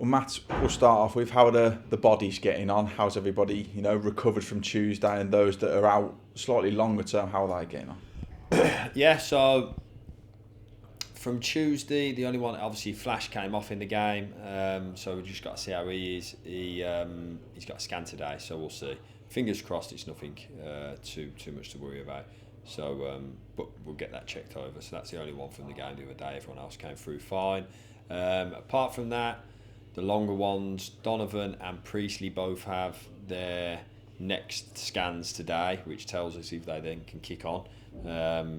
Well, Matt, we'll start off with how are the bodies getting on. How's everybody, recovered from Tuesday, and those that are out slightly longer term, how are they getting on? Yeah, so from Tuesday, the only one, obviously Flash came off in the game, so we just got to see how he is. He's got a scan today, so we'll see. Fingers crossed, it's nothing too much to worry about. So, but we'll get that checked over. So that's the only one from the game the other day. Everyone else came through fine. Apart from that, the longer ones, Donovan and Priestley both have their next scans today, which tells us if they then can kick on.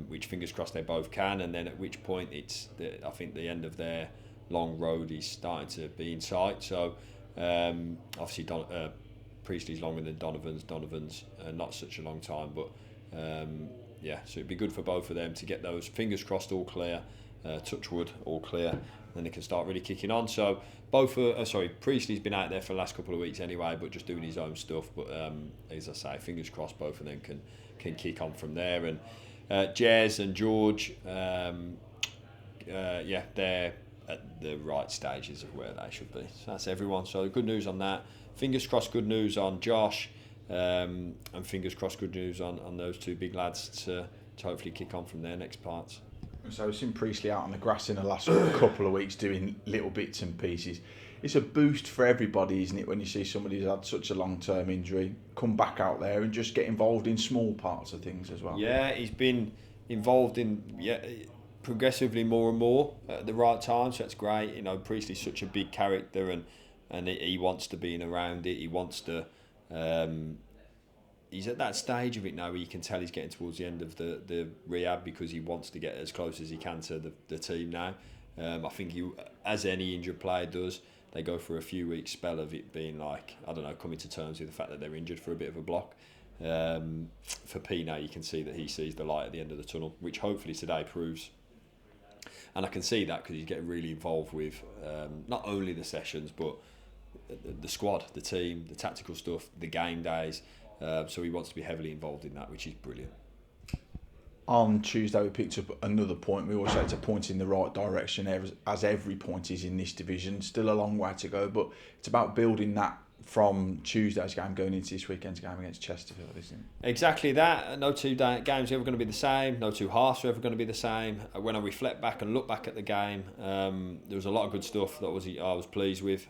Which fingers crossed they both can, and then at which point I think the end of their long road is starting to be in sight. So obviously Priestley's longer than Donovan's. Not such a long time, but so it'd be good for both of them to get those fingers crossed all clear, touch wood all clear, then they can start really kicking on. So Priestley's been out there for the last couple of weeks anyway, but just doing his own stuff. But as I say, fingers crossed both of them can kick on from there. And Jez and George, they're at the right stages of where they should be. So that's everyone. So good news on that. Fingers crossed good news on Josh, and fingers crossed good news on those two big lads to hopefully kick on from their next parts. So we've seen Priestley out on the grass in the last couple of weeks doing little bits and pieces. It's a boost for everybody, isn't it, when you see somebody who's had such a long-term injury come back out there and just get involved in small parts of things as well. Yeah, he's been involved in progressively more and more at the right time, so that's great. Priestley's such a big character, and he wants to be in around it. He wants to. He's at that stage of it now where you can tell he's getting towards the end of the rehab because he wants to get as close as he can to the team now. I think as any injured player does, they go for a few weeks spell of it being like, I don't know, coming to terms with the fact that they're injured for a bit of a block. For P now, you can see that he sees the light at the end of the tunnel, which hopefully today proves. And I can see that because he's getting really involved with not only the sessions, but the squad, the team, the tactical stuff, the game days. So he wants to be heavily involved in that, which is brilliant. On Tuesday, we picked up another point. We always say it's a point in the right direction, as every point is in this division. Still a long way to go, but it's about building that from Tuesday's game going into this weekend's game against Chesterfield, isn't it? Exactly that. No two games are ever going to be the same. No two halves are ever going to be the same. When I reflect back and look back at the game, there was a lot of good stuff that I was pleased with,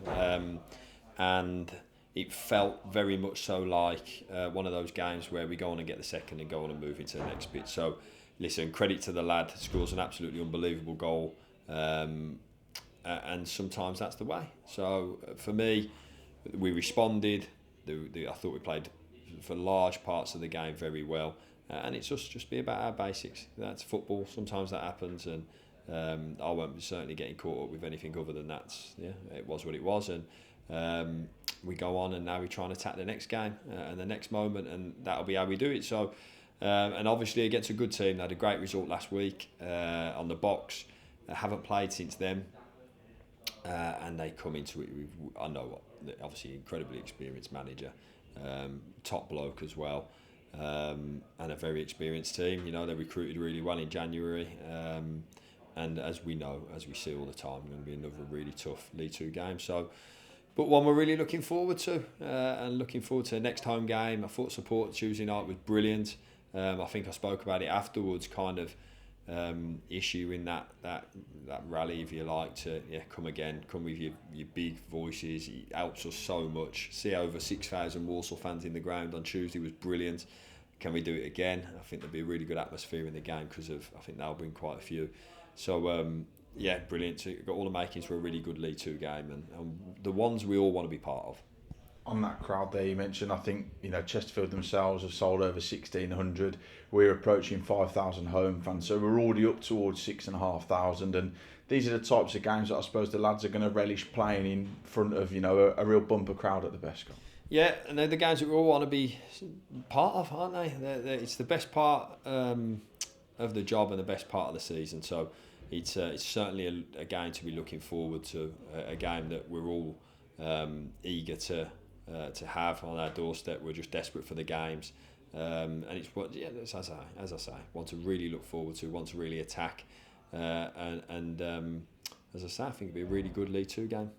and it felt very much so like one of those games where we go on and get the second and go on and move into the next bit. So, listen, credit to the lad. Scores an absolutely unbelievable goal, and sometimes that's the way. So, for me, we responded. I thought we played for large parts of the game very well, and it's just be about our basics. That's football. Sometimes that happens, and I won't be certainly getting caught up with anything other than that. It was what it was, and we go on, and now we try and attack the next game and the next moment, and that'll be how we do it. So, and obviously against a good team, they had a great result last week on the box. They haven't played since then, and they come into it with, I know what, obviously incredibly experienced manager, top bloke as well, and a very experienced team. They recruited really well in January, and as we see all the time, going to be another really tough League Two game. So, but one we're really looking forward to, and looking forward to the next home game. I thought support Tuesday night was brilliant. I think I spoke about it afterwards, kind of issue in that rally, if you like, to come again, come with your big voices. It helps us so much. See over 6,000 Walsall fans in the ground on Tuesday was brilliant. Can we do it again? I think there'll be a really good atmosphere in the game because I think that'll bring quite a few. So brilliant. So got all the makings for a really good League Two game, and the ones we all want to be part of. On that crowd there you mentioned, I think Chesterfield themselves have sold over 1,600. We're approaching 5,000 home fans, so we're already up towards 6,500. And these are the types of games that I suppose the lads are going to relish playing in front of a real bumper crowd at the best. Yeah, and they're the games that we all want to be part of, aren't they? It's the best part of the job and the best part of the season. So it's certainly a game to be looking forward to, a game that we're all eager to have on our doorstep. We're just desperate for the games, and it's as I say, want to really look forward to, want to really attack, and as I say, I think it'll be a really good League Two game.